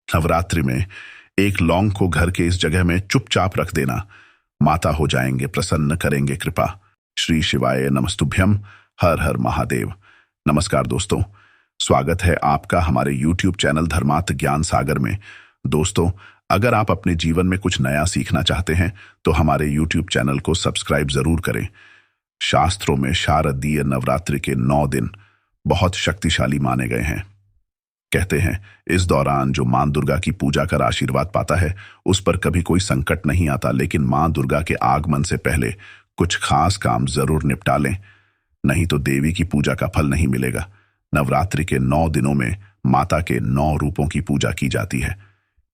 नवरात्रि में एक लौंग को घर के इस जगह में चुपचाप रख देना, माता हो जाएंगे प्रसन्न, करेंगे कृपा। श्री शिवाय नमस्तुभ्यम। हर हर महादेव। नमस्कार दोस्तों, स्वागत है आपका हमारे YouTube चैनल धर्मार्थ ज्ञान सागर में। दोस्तों, अगर आप अपने जीवन में कुछ नया सीखना चाहते हैं तो हमारे YouTube चैनल को सब्सक्राइब जरूर करें। शास्त्रों में शारदीय नवरात्रि के 9 दिन बहुत शक्तिशाली माने गए हैं। कहते हैं इस दौरान जो मां दुर्गा की पूजा कर आशीर्वाद पाता है उस पर कभी कोई संकट नहीं आता, लेकिन मां दुर्गा के आगमन से पहले कुछ खास काम जरूर निपटा लें, नहीं तो देवी की पूजा का फल नहीं मिलेगा। नवरात्रि के 9 दिनों में माता के 9 रूपों की पूजा की जाती है।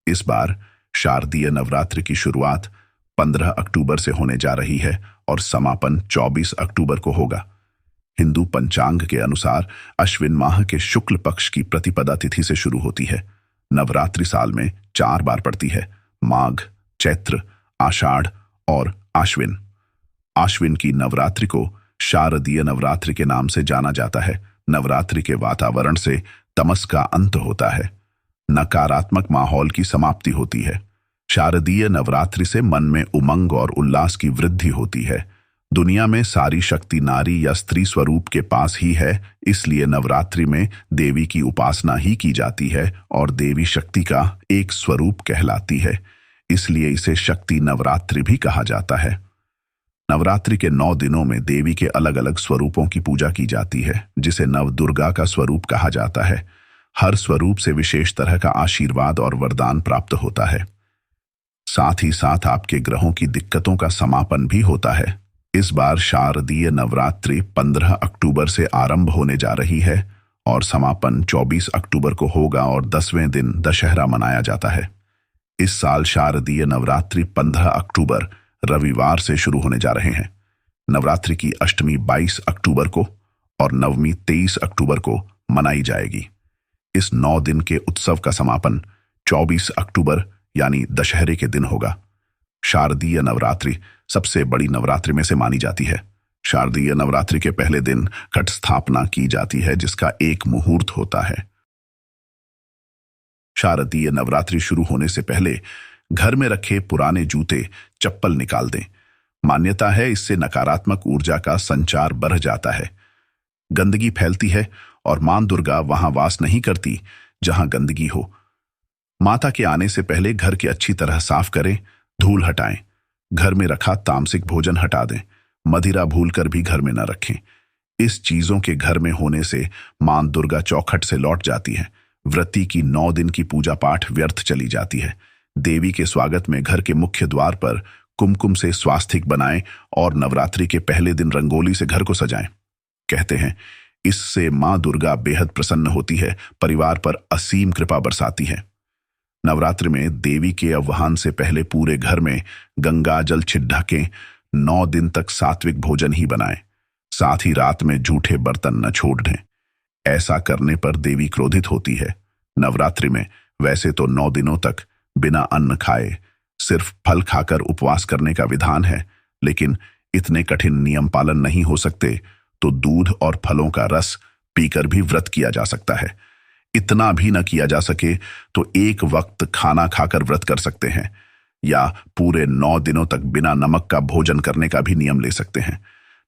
इस बार शारदीय नवरात्रि की शुरुआत 15 अक्टूबर से होने जा रही है और समापन 24 अक्टूबर को होगा। हिंदू पंचांग के अनुसार अश्विन माह के शुक्ल पक्ष की प्रतिपदा तिथि से शुरू होती है। नवरात्रि साल में 4 बार पड़ती है, माघ, चैत्र, आषाढ़ और आश्विन। आश्विन की नवरात्रि को शारदीय नवरात्रि के नाम से जाना जाता है। नवरात्रि के वातावरण से तमस का अंत होता है, नकारात्मक माहौल की समाप्ति होती है। शारदीय नवरात्रि से मन में उमंग और उल्लास की वृद्धि होती है। दुनिया में सारी शक्ति नारी या स्त्री स्वरूप के पास ही है, इसलिए नवरात्रि में देवी की उपासना ही की जाती है और देवी शक्ति का एक स्वरूप कहलाती है, इसलिए इसे शक्ति नवरात्रि भी कहा जाता है। नवरात्रि के 9 दिनों में देवी के अलग अलग स्वरूपों की पूजा की जाती है, जिसे नव दुर्गा का स्वरूप कहा जाता है। हर स्वरूप से विशेष तरह का आशीर्वाद और वरदान प्राप्त होता है। साथ ही साथ आपके ग्रहों की दिक्कतों का समापन भी होता है। इस बार शारदीय नवरात्रि 15 अक्टूबर से आरंभ होने जा रही है और समापन 24 अक्टूबर को होगा और 10वें दिन दशहरा मनाया जाता है। इस साल शारदीय नवरात्रि 15 अक्टूबर रविवार से शुरू होने जा रहे हैं। नवरात्रि की अष्टमी 22 अक्टूबर को और नवमी 23 अक्टूबर को मनाई जाएगी। इस 9 दिन के उत्सव का समापन 24 अक्टूबर यानी दशहरे के दिन होगा। शारदीय नवरात्रि सबसे बड़ी नवरात्रि में से मानी जाती है। शारदीय नवरात्रि के पहले दिन घट स्थापना की जाती है, जिसका एक मुहूर्त होता है। शारदीय नवरात्रि शुरू होने से पहले घर में रखे पुराने जूते चप्पल निकाल दें। मान्यता है इससे नकारात्मक ऊर्जा का संचार बढ़ जाता है। गंदगी फैलती है और मां दुर्गा वहां वास नहीं करती जहां गंदगी हो। माता के आने से पहले घर की अच्छी तरह साफ करें, धूल हटाएं, घर में रखा तामसिक भोजन हटा दें, मदिरा भूलकर भी घर में न रखें। इस चीजों के घर में होने से मां दुर्गा चौखट से लौट जाती है। व्रती की 9 दिन की पूजा पाठ व्यर्थ चली जाती है। देवी के स्वागत में घर के मुख्य द्वार पर कुमकुम से स्वास्तिक बनाएं और नवरात्रि के पहले दिन रंगोली से घर को सजाएं। कहते हैं इससे मां दुर्गा बेहद प्रसन्न होती है, परिवार पर असीम कृपा बरसाती है। नवरात्रि में देवी के आह्वान से पहले पूरे घर में गंगा जल छिड़कें। 9 दिन तक सात्विक भोजन ही बनाएं। साथ ही रात में जूठे बर्तन न छोड़ दें। ऐसा करने पर देवी क्रोधित होती है। नवरात्रि में वैसे तो 9 दिनों तक बिना अन्न खाए सिर्फ फल खाकर उपवास करने का विधान है, लेकिन इतने कठिन नियम पालन नहीं हो सकते तो दूध और फलों का रस पीकर भी व्रत किया जा सकता है। इतना भी न किया जा सके तो एक वक्त खाना खाकर व्रत कर सकते हैं, या पूरे 9 दिनों तक बिना नमक का भोजन करने का भी नियम ले सकते हैं।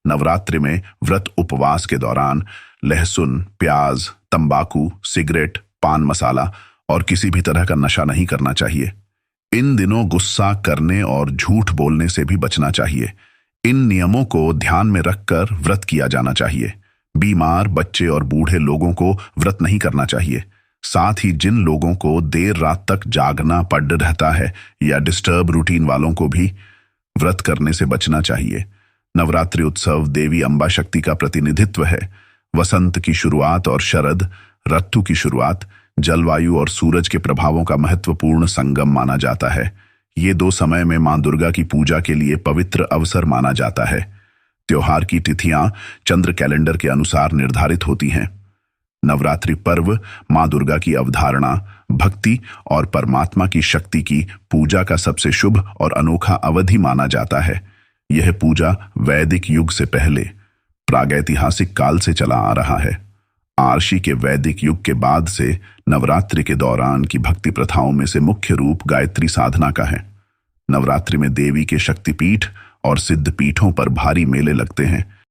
नवरात्रि में व्रत उपवास के दौरान लहसुन, प्याज, तंबाकू, सिगरेट, पान मसाला और किसी भी तरह का नशा नहीं करना चाहिए। इन दिनों गुस्सा करने और झूठ बोलने से भी बचना चाहिए। इन नियमों को ध्यान में रखकर व्रत किया जाना चाहिए। बीमार, बच्चे और बूढ़े लोगों को व्रत नहीं करना चाहिए। साथ ही जिन लोगों को देर रात तक जागना पड़ रहता है या डिस्टर्ब रूटीन वालों को भी व्रत करने से बचना चाहिए। नवरात्रि उत्सव देवी अंबा शक्ति का प्रतिनिधित्व है। वसंत की शुरुआत और शरद ऋतु की शुरुआत जलवायु और सूरज के प्रभावों का महत्वपूर्ण संगम माना जाता है। ये 2 समय में मां दुर्गा की पूजा के लिए पवित्र अवसर माना जाता है। त्योहार की तिथियां चंद्र कैलेंडर के अनुसार निर्धारित होती हैं। नवरात्रि पर्व मां दुर्गा की अवधारणा, भक्ति और परमात्मा की शक्ति की पूजा का सबसे शुभ और अनोखा अवधि माना जाता है। यह पूजा वैदिक युग से पहले प्रागैतिहासिक काल से चला आ रहा है। आर्षि के वैदिक युग के बाद से नवरात्रि के दौरान की भक्ति प्रथाओं में से मुख्य रूप गायत्री साधना का है। नवरात्रि में देवी के शक्तिपीठ और सिद्ध पीठों पर भारी मेले लगते हैं,